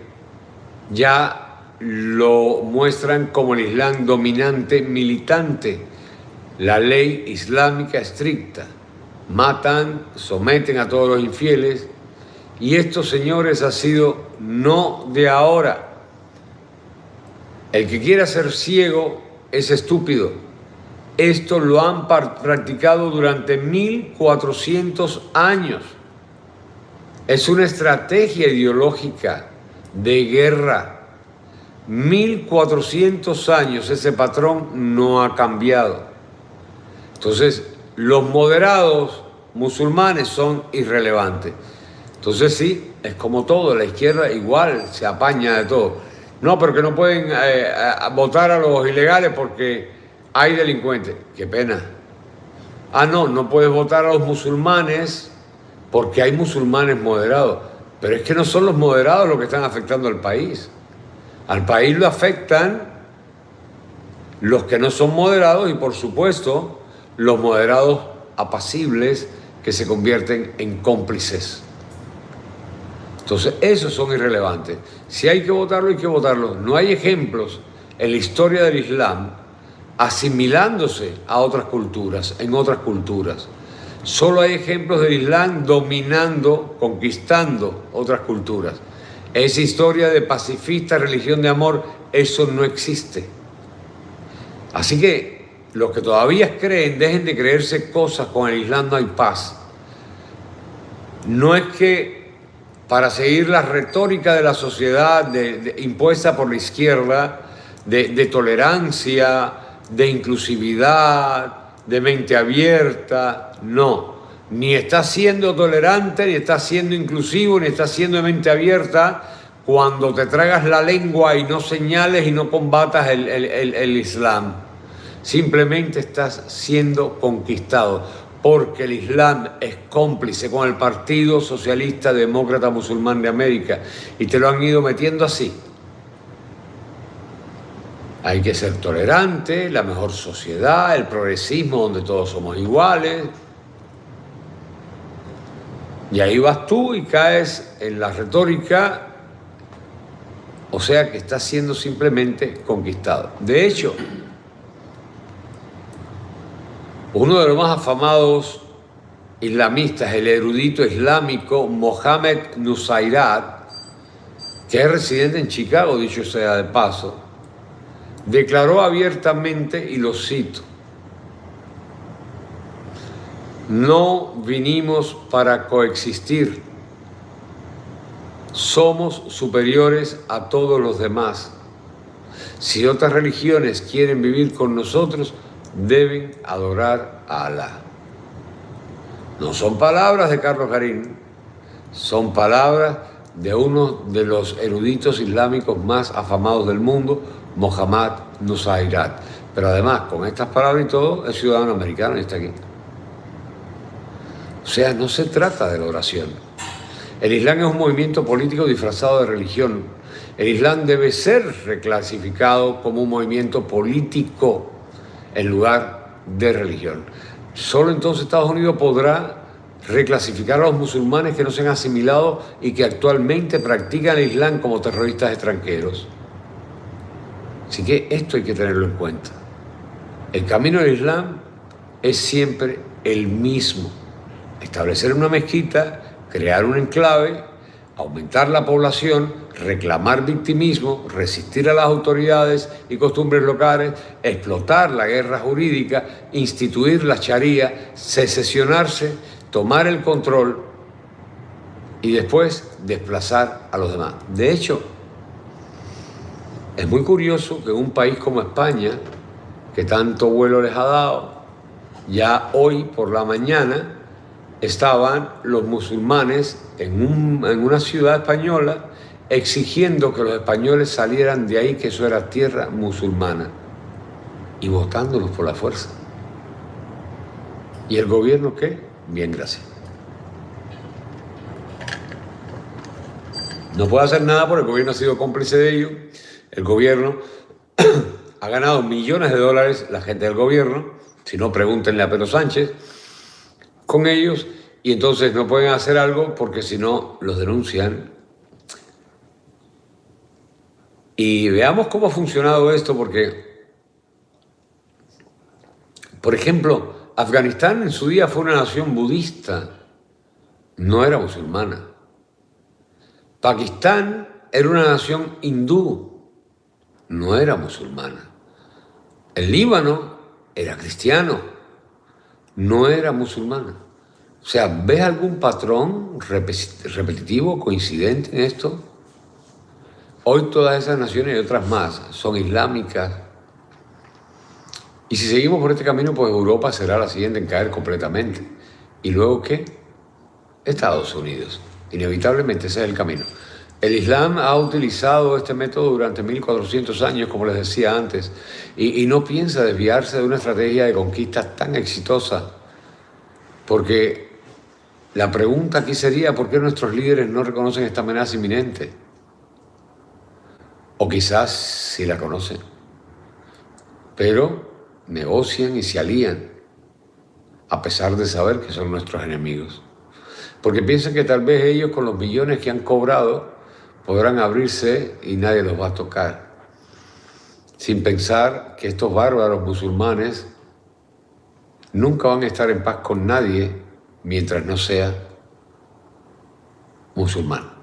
ya lo muestran como el Islam dominante, militante, la ley islámica estricta. Matan, someten a todos los infieles. Y esto, señores, ha sido no de ahora. El que quiera ser ciego es estúpido. Esto lo han practicado durante 1400 años. Es una estrategia ideológica de guerra. 1400 años, ese patrón no ha cambiado. Entonces, los moderados musulmanes son irrelevantes. Entonces sí, es como todo, la izquierda igual se apaña de todo. No, pero que no pueden votar a los ilegales porque hay delincuentes. Qué pena. Ah, no, no puedes votar a los musulmanes porque hay musulmanes moderados. Pero es que no son los moderados los que están afectando al país. Al país lo afectan los que no son moderados y, por supuesto, los moderados apacibles que se convierten en cómplices. Entonces, esos son irrelevantes. Si hay que votarlo, hay que votarlo. No hay ejemplos en la historia del Islam asimilándose a otras culturas, en otras culturas. Solo hay ejemplos del Islam dominando, conquistando otras culturas. Esa historia de pacifista, religión de amor, eso no existe. Así que los que todavía creen, dejen de creerse cosas, con el Islam no hay paz. No es que para seguir la retórica de la sociedad impuesta por la izquierda, de tolerancia, de inclusividad, de mente abierta, no. Ni está siendo tolerante, ni está siendo inclusivo, ni está siendo de mente abierta cuando te tragas la lengua y no señales y no combatas el Islam. Simplemente estás siendo conquistado, porque el Islam es cómplice con el Partido Socialista Demócrata Musulmán de América y te lo han ido metiendo así. Hay que ser tolerante, la mejor sociedad, el progresismo donde todos somos iguales. Y ahí vas tú y caes en la retórica, o sea que estás siendo simplemente conquistado. De hecho, uno de los más afamados islamistas, el erudito islámico Mohammed Nusayrat, que es residente en Chicago, dicho sea de paso, declaró abiertamente, y lo cito: no vinimos para coexistir, somos superiores a todos los demás. Si otras religiones quieren vivir con nosotros, deben adorar a Alá. No son palabras de Carlos Garín, son palabras de uno de los eruditos islámicos más afamados del mundo, Mohammad Nusayrat. Pero además, con estas palabras y todo, es ciudadano americano y está aquí. O sea, no se trata de la oración. El Islam es un movimiento político disfrazado de religión. El Islam debe ser reclasificado como un movimiento político en lugar de religión. Solo entonces Estados Unidos podrá reclasificar a los musulmanes que no se han asimilado y que actualmente practican el Islam como terroristas extranjeros. Así que esto hay que tenerlo en cuenta. El camino del Islam es siempre el mismo: establecer una mezquita, crear un enclave, aumentar la población, reclamar victimismo, resistir a las autoridades y costumbres locales, explotar la guerra jurídica, instituir la sharia, secesionarse, tomar el control y después desplazar a los demás. De hecho, es muy curioso que en un país como España, que tanto vuelo les ha dado, ya hoy por la mañana estaban los musulmanes en una ciudad española exigiendo que los españoles salieran de ahí, que eso era tierra musulmana, y votándolos por la fuerza. ¿Y el gobierno qué? Bien, gracias. No puede hacer nada porque el gobierno ha sido cómplice de ello. El gobierno ha ganado millones de dólares, la gente del gobierno, si no pregúntenle a Pedro Sánchez, con ellos, y entonces no pueden hacer algo porque si no los denuncian. Y veamos cómo ha funcionado esto, porque, por ejemplo, Afganistán en su día fue una nación budista, no era musulmana. Pakistán era una nación hindú, no era musulmana. El Líbano era cristiano, no era musulmana. O sea, ¿ves algún patrón repetitivo, coincidente en esto? Hoy todas esas naciones y otras más son islámicas. Y si seguimos por este camino, pues Europa será la siguiente en caer completamente. ¿Y luego qué? Estados Unidos. Inevitablemente ese es el camino. El Islam ha utilizado este método durante 1400 años, como les decía antes, y no piensa desviarse de una estrategia de conquista tan exitosa. Porque la pregunta aquí sería, ¿por qué nuestros líderes no reconocen esta amenaza inminente? O quizás sí la conocen, pero negocian y se alían, a pesar de saber que son nuestros enemigos. Porque piensan que tal vez ellos, con los millones que han cobrado, podrán abrirse y nadie los va a tocar. Sin pensar que estos bárbaros musulmanes nunca van a estar en paz con nadie mientras no sea musulmán.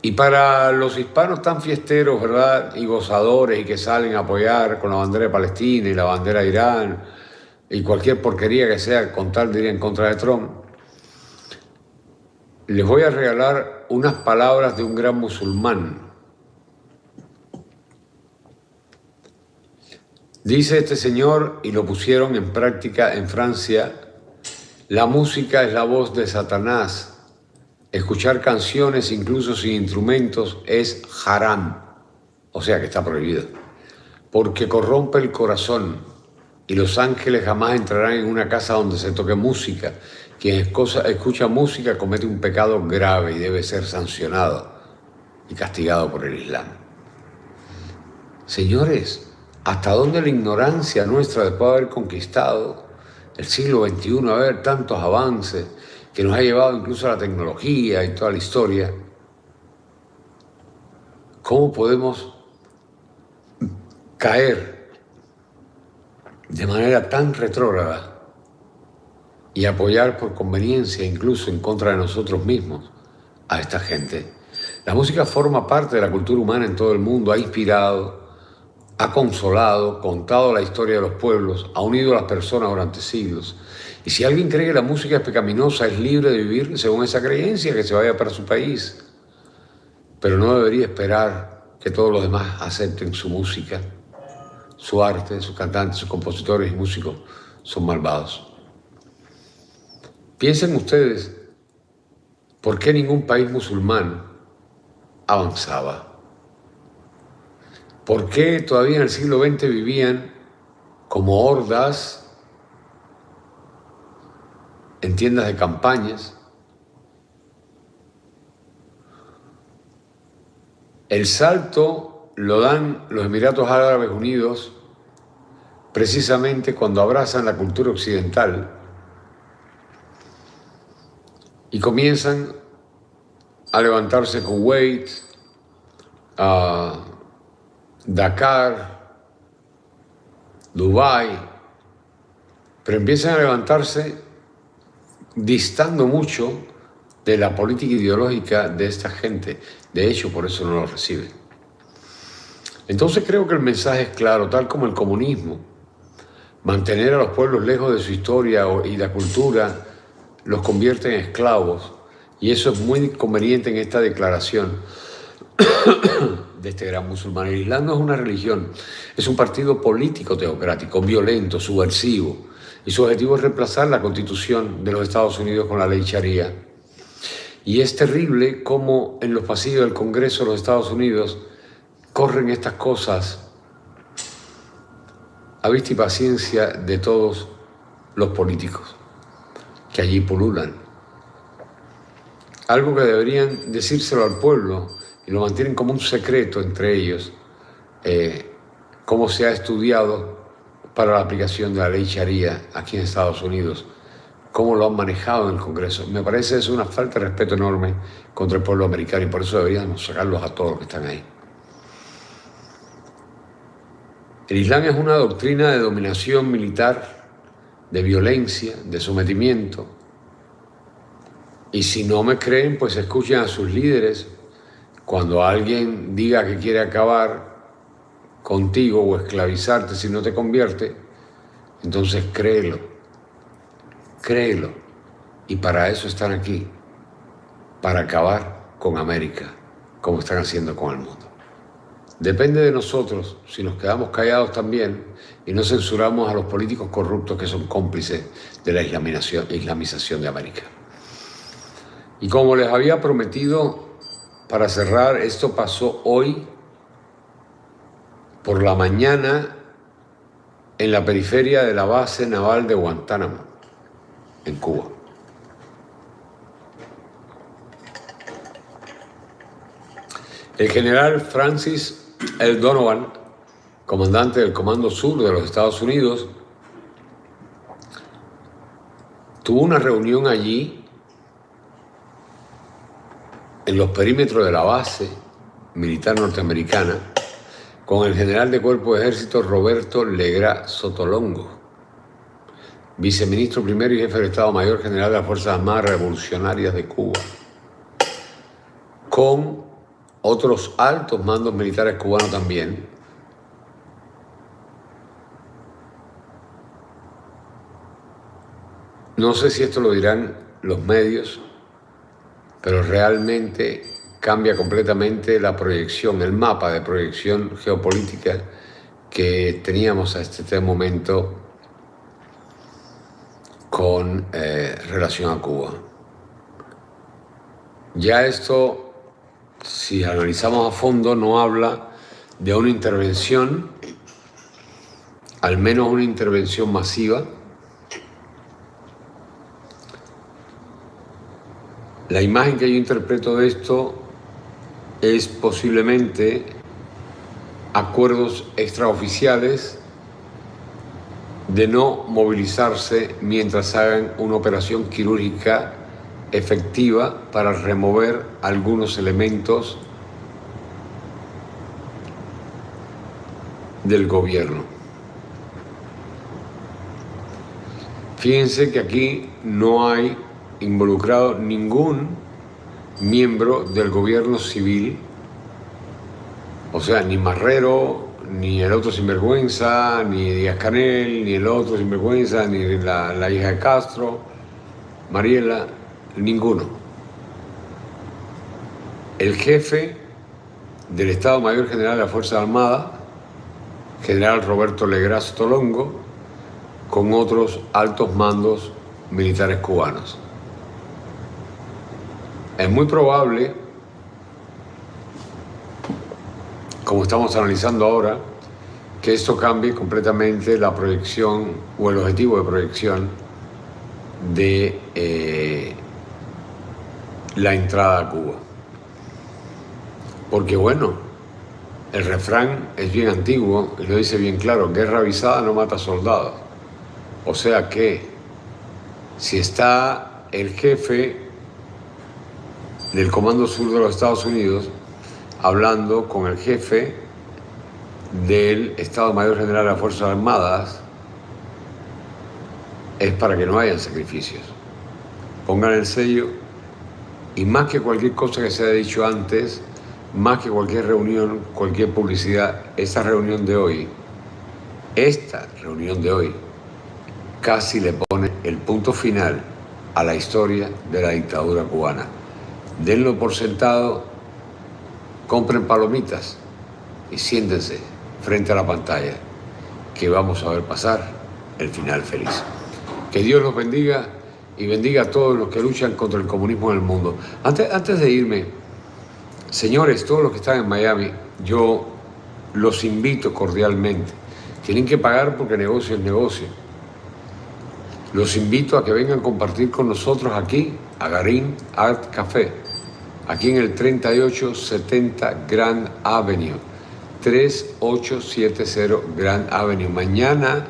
Y para los hispanos tan fiesteros, ¿verdad?, y gozadores, y que salen a apoyar con la bandera de Palestina y la bandera de Irán y cualquier porquería que sea con tal de ir en contra de Trump, les voy a regalar unas palabras de un gran musulmán. Dice este señor, y lo pusieron en práctica en Francia: la música es la voz de Satanás. Escuchar canciones, incluso sin instrumentos, es haram, o sea que está prohibido, porque corrompe el corazón, y los ángeles jamás entrarán en una casa donde se toque música. Quien escucha música comete un pecado grave y debe ser sancionado y castigado por el Islam. Señores, ¿hasta dónde la ignorancia nuestra, después de haber conquistado el siglo XXI, haber tantos avances que nos ha llevado incluso a la tecnología y toda la historia? ¿Cómo podemos caer de manera tan retrógrada y apoyar por conveniencia, incluso en contra de nosotros mismos, a esta gente? La música forma parte de la cultura humana en todo el mundo, ha inspirado, ha consolado, contado la historia de los pueblos, ha unido a las personas durante siglos. Y si alguien cree que la música es pecaminosa, es libre de vivir según esa creencia, que se vaya para su país. Pero no debería esperar que todos los demás acepten su música, su arte, sus cantantes, sus compositores y músicos son malvados. Piensen ustedes, ¿por qué ningún país musulmán avanzaba? ¿Por qué todavía en el siglo XX vivían como hordas en tiendas de campañas? El salto lo dan los Emiratos Árabes Unidos precisamente cuando abrazan la cultura occidental y comienzan a levantarse Kuwait, Dakar, Dubái, pero empiezan a levantarse distando mucho de la política ideológica de esta gente. De hecho, por eso no lo reciben. Entonces creo que el mensaje es claro, tal como el comunismo. Mantener a los pueblos lejos de su historia y la cultura los convierte en esclavos. Y eso es muy conveniente en esta declaración de este gran musulmán. El Islam no es una religión, es un partido político teocrático, violento, subversivo. Y su objetivo es reemplazar la Constitución de los Estados Unidos con la ley Sharia. Y es terrible cómo en los pasillos del Congreso de los Estados Unidos corren estas cosas a vista y paciencia de todos los políticos que allí pululan. Algo que deberían decírselo al pueblo y lo mantienen como un secreto entre ellos, cómo se ha estudiado para la aplicación de la ley Sharia aquí en Estados Unidos, cómo lo han manejado en el Congreso. Me parece eso una falta de respeto enorme contra el pueblo americano y por eso deberíamos sacarlos a todos los que están ahí. El Islam es una doctrina de dominación militar, de violencia, de sometimiento. Y si no me creen, pues escuchen a sus líderes. Cuando alguien diga que quiere acabar contigo o esclavizarte si no te convierte, entonces créelo. Créelo. Y para eso están aquí, para acabar con América, como están haciendo con el mundo. Depende de nosotros si nos quedamos callados también y no censuramos a los políticos corruptos que son cómplices de la islamización de América. Y como les había prometido, para cerrar, esto pasó hoy por la mañana en la periferia de la base naval de Guantánamo, en Cuba. El general Francis L. Donovan, comandante del Comando Sur de los Estados Unidos, tuvo una reunión allí en los perímetros de la base militar norteamericana con el general de Cuerpo de Ejército Roberto Legrá Sotolongo, viceministro primero y jefe del Estado Mayor General de las Fuerzas Armadas Revolucionarias de Cuba, con otros altos mandos militares cubanos también. No sé si esto lo dirán los medios, pero realmente cambia completamente la proyección, el mapa de proyección geopolítica que teníamos a este momento con relación a Cuba. Ya esto, si analizamos a fondo, no habla de una intervención, al menos una intervención masiva. La imagen que yo interpreto de esto es posiblemente acuerdos extraoficiales de no movilizarse mientras hagan una operación quirúrgica efectiva para remover algunos elementos del gobierno. Fíjense que aquí no hay involucrado ningún miembro del gobierno civil, o sea, ni Marrero, ni el otro sinvergüenza, ni Díaz-Canel, ni el otro sinvergüenza, ni la hija de Castro, Mariela, ninguno. El jefe del Estado Mayor General de la Fuerza Armada, general Roberto Legras Tolongo, con otros altos mandos militares cubanos. Es muy probable, como estamos analizando ahora, que esto cambie completamente la proyección o el objetivo de proyección de la entrada a Cuba. Porque bueno, el refrán es bien antiguo y lo dice bien claro: guerra avisada no mata soldados. O sea que si está el jefe del Comando Sur de los Estados Unidos hablando con el jefe del Estado Mayor General de las Fuerzas Armadas, es para que no hayan sacrificios. Pongan el sello, y más que cualquier cosa que se haya dicho antes, más que cualquier reunión, cualquier publicidad, esta reunión de hoy, casi le pone el punto final a la historia de la dictadura cubana. Denlo por sentado, compren palomitas y siéntense frente a la pantalla, que vamos a ver pasar el final feliz. Que Dios los bendiga y bendiga a todos los que luchan contra el comunismo en el mundo. Antes de irme, señores, todos los que están en Miami, yo los invito cordialmente. Tienen que pagar porque negocio es negocio. Los invito a que vengan a compartir con nosotros aquí, a Garín Art Café, aquí en el 3870 Grand Avenue, 3870 Grand Avenue. Mañana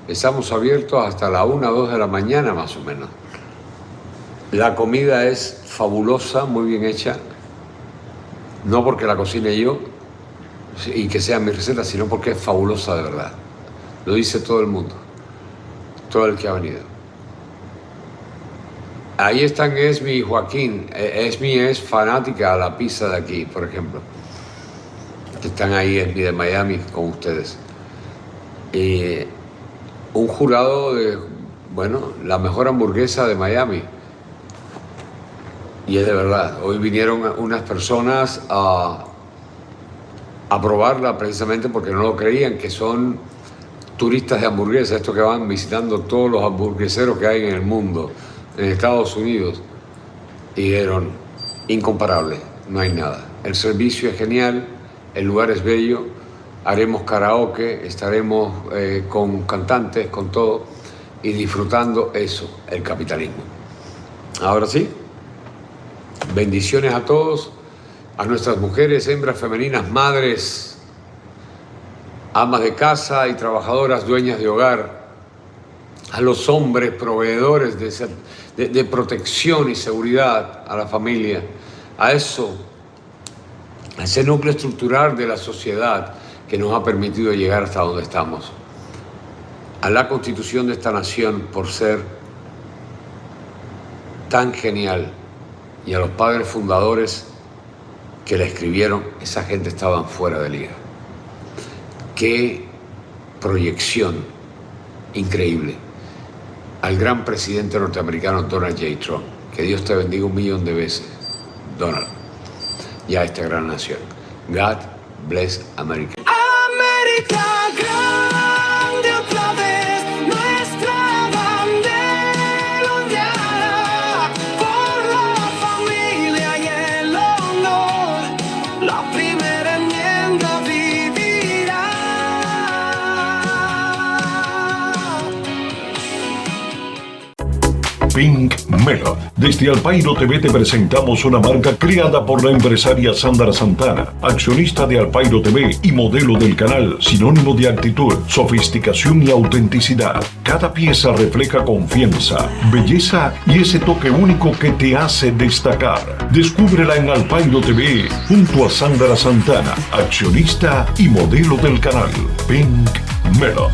estamos abiertos hasta la 1 o 2 de la mañana más o menos. La comida es fabulosa, muy bien hecha, no porque la cocine yo y que sea mi receta, sino porque es fabulosa de verdad. Lo dice todo el mundo, todo el que ha venido. Ahí están Esmi y Joaquín. Esmi es fanática a la pizza de aquí, por ejemplo. Están ahí, Esmi de Miami, con ustedes. Un jurado de, bueno, la mejor hamburguesa de Miami. Y es de verdad. Hoy vinieron unas personas a probarla precisamente porque no lo creían, que son turistas de hamburguesas, estos que van visitando todos los hamburgueseros que hay en el mundo, en Estados Unidos, y dijeron: incomparable, no hay nada. El servicio es genial, el lugar es bello, haremos karaoke, estaremos con cantantes, con todo, y disfrutando eso, el capitalismo. Ahora sí, bendiciones a todos, a nuestras mujeres, hembras femeninas, madres, amas de casa y trabajadoras, dueñas de hogar, a los hombres proveedores de protección y seguridad a la familia, a eso, a ese núcleo estructural de la sociedad que nos ha permitido llegar hasta donde estamos, a la constitución de esta nación por ser tan genial, y a los padres fundadores que la escribieron. Esa gente estaban fuera de liga. Qué proyección increíble. Al gran presidente norteamericano Donald J. Trump, que Dios te bendiga 1.000.000 de veces, Donald, y a esta gran nación. God bless America. América grande otra vez, nuestra bandera ondeará por la familia y el honor, la primera enmienda vivirá. Pink Melon. Desde Alpairo TV te presentamos una marca creada por la empresaria Sandra Santana, accionista de Alpairo TV y modelo del canal, sinónimo de actitud, sofisticación y autenticidad. Cada pieza refleja confianza, belleza y ese toque único que te hace destacar. Descúbrela en Alpairo TV junto a Sandra Santana, accionista y modelo del canal. Pink Melon.